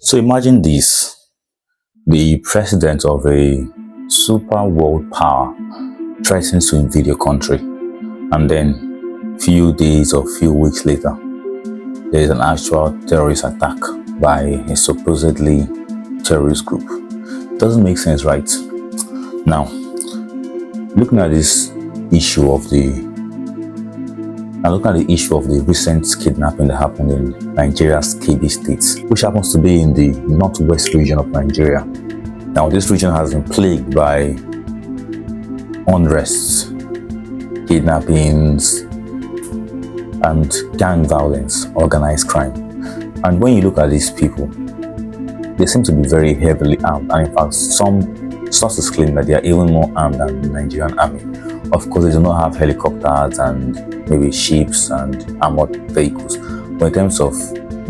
So imagine this: the president of a super world power threatens to invade your country, and then few days or few weeks later, there is an actual terrorist attack by a supposedly terrorist group. Doesn't make sense, right? Now, looking at this issue of the recent kidnapping that happened in Nigeria's Kebbi state, which happens to be in the northwest region of Nigeria. Now, this region has been plagued by unrest, kidnappings, and gang violence, organized crime. And when you look at these people, they seem to be very heavily armed, and in fact, some sources claim that they are even more armed than the Nigerian army. Of course, they do not have helicopters and maybe ships and armored vehicles, but in terms of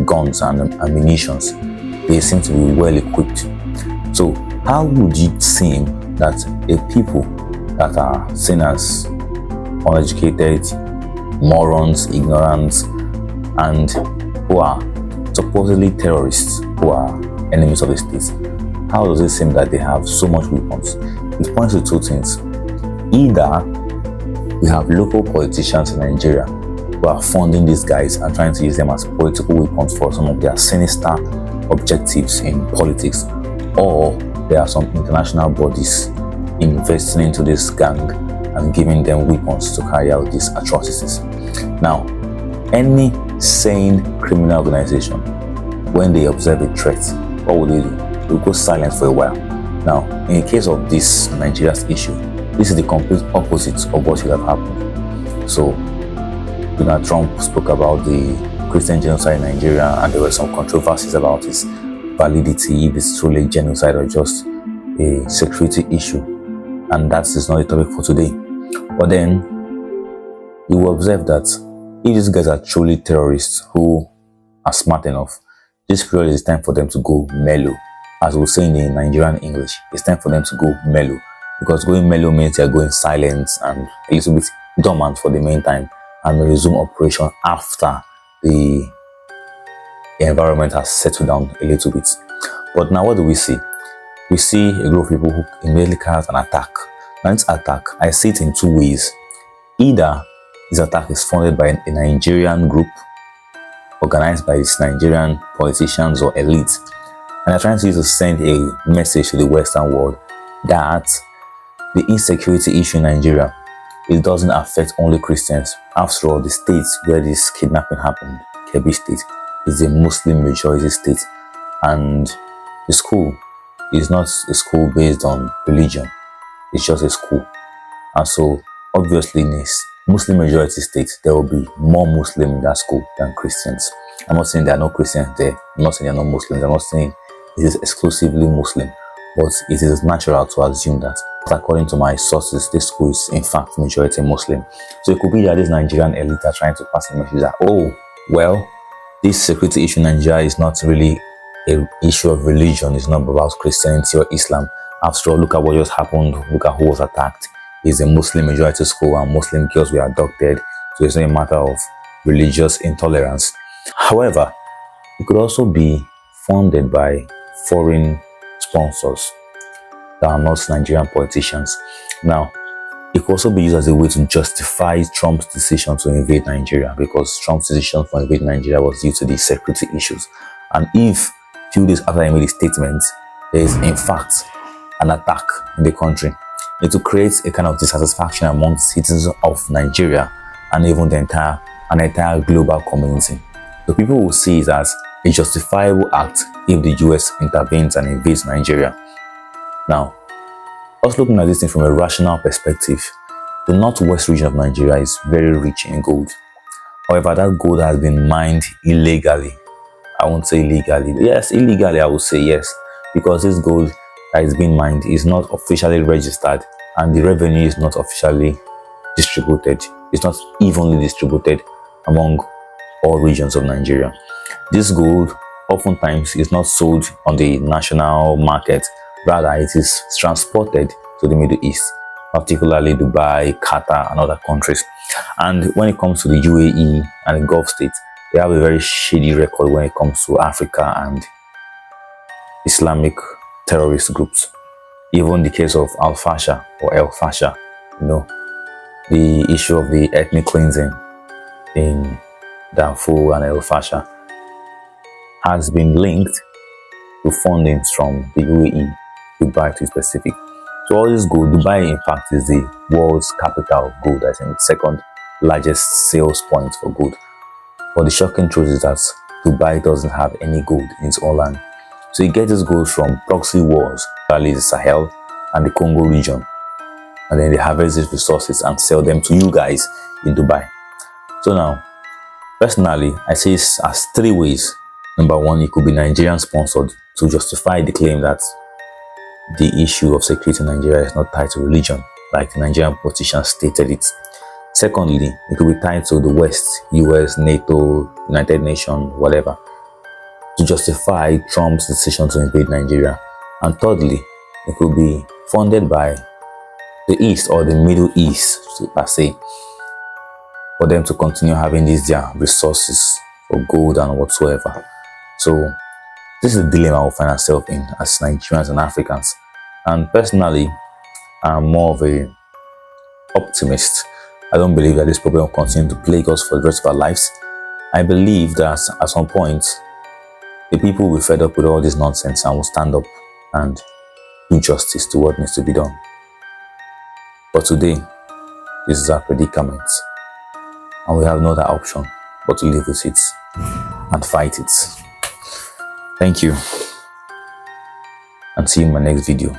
guns and ammunition, they seem to be well equipped. So how would it seem that a people that are seen as uneducated, morons, ignorant, and who are supposedly terrorists, who are enemies of the state, how does it seem that they have so much weapons? It points to two things. Either we have local politicians in Nigeria who are funding these guys and trying to use them as political weapons for some of their sinister objectives in politics, or there are some international bodies investing into this gang and giving them weapons to carry out these atrocities. Now, any sane criminal organization, when they observe a threat, what will they do? They will go silent for a while. Now, in the case of this Nigeria's issue, this is the complete opposite of what should have happened. So, Donald Trump spoke about the Christian genocide in Nigeria, and there were some controversies about its validity, if it's truly genocide or just a security issue. And that is not the topic for today. But then, you will observe that if these guys are truly terrorists who are smart enough, this period is time for them to go mellow. As we say in the Nigerian English, it's time for them to go mellow. Because going mellow means they're going silent and a little bit dormant for the meantime, and will resume operation after the environment has settled down a little bit. But now what do we see? We see a group of people who immediately carry out an attack. Now this attack, I see it in two ways. Either this attack is funded by a Nigerian group, organized by these Nigerian politicians or elites, and they're trying to send a message to the Western world that the insecurity issue in Nigeria, it doesn't affect only Christians. After all, the states where this kidnapping happened, Kebbi state, is a Muslim majority state, and the school is not a school based on religion, it's just a school. And so obviously in a Muslim majority state, there will be more Muslims in that school than Christians. I'm not saying there are no Christians there, I'm not saying there are no Muslims, I'm not saying it is exclusively Muslim, but it is natural to assume that. According to my sources, this school is in fact majority Muslim. So it could be that this Nigerian elite are trying to pass a message that, oh, well, this security issue in Nigeria is not really an issue of religion, it's not about Christianity or Islam. After all, look at what just happened, look at who was attacked. It's a Muslim majority school and Muslim girls were abducted, so it's not a matter of religious intolerance. However, it could also be funded by foreign sponsors that are not Nigerian politicians. Now, it could also be used as a way to justify Trump's decision to invade Nigeria, because Trump's decision for invading Nigeria was due to the security issues. And if few days after he made his statement, there is in fact an attack in the country, it will create a kind of dissatisfaction among citizens of Nigeria and even an entire global community. So people will see it as a justifiable act if the US intervenes and invades Nigeria. Now, us looking at this thing from a rational perspective, the northwest region of Nigeria is very rich in gold. However, that gold has been mined illegally. I won't say illegally, but yes, illegally I would say yes, because this gold that is being mined is not officially registered and the revenue is not officially distributed. It's not evenly distributed among all regions of Nigeria. This gold oftentimes is not sold on the national market, rather it is transported to the Middle East, particularly Dubai, Qatar and other countries. And when it comes to the UAE and the Gulf states, they have a very shady record when it comes to Africa and Islamic terrorist groups. Even the case of Al-Fasha or El-Fasha, the issue of the ethnic cleansing in Darfur and El-Fasha has been linked to fundings from the UAE, Dubai to be specific. So all this gold, Dubai in fact is the world's capital of gold, I think second largest sales point for gold. But the shocking truth is that Dubai doesn't have any gold in its own land. So it gets its gold from proxy wars, particularly the Sahel and the Congo region. And then they harvest these resources and sell them to you guys in Dubai. So now, personally, I see it as three ways. Number one, it could be Nigerian sponsored to justify the claim that the issue of security in Nigeria is not tied to religion, like the Nigerian politicians stated it. Secondly, it could be tied to the West, US, NATO, United Nations, whatever, to justify Trump's decision to invade Nigeria. And thirdly, it could be funded by the East or the Middle East, per se, for them to continue having these their resources for gold and whatsoever. So this is the dilemma we find ourselves in as Nigerians and Africans. And personally, I'm more of a optimist. I don't believe that this problem will continue to plague us for the rest of our lives. I believe that at some point, the people will be fed up with all this nonsense and will stand up and do justice to what needs to be done. But today, this is our predicament, and we have no other option but to live with it and fight it. Thank you, and see you in my next video.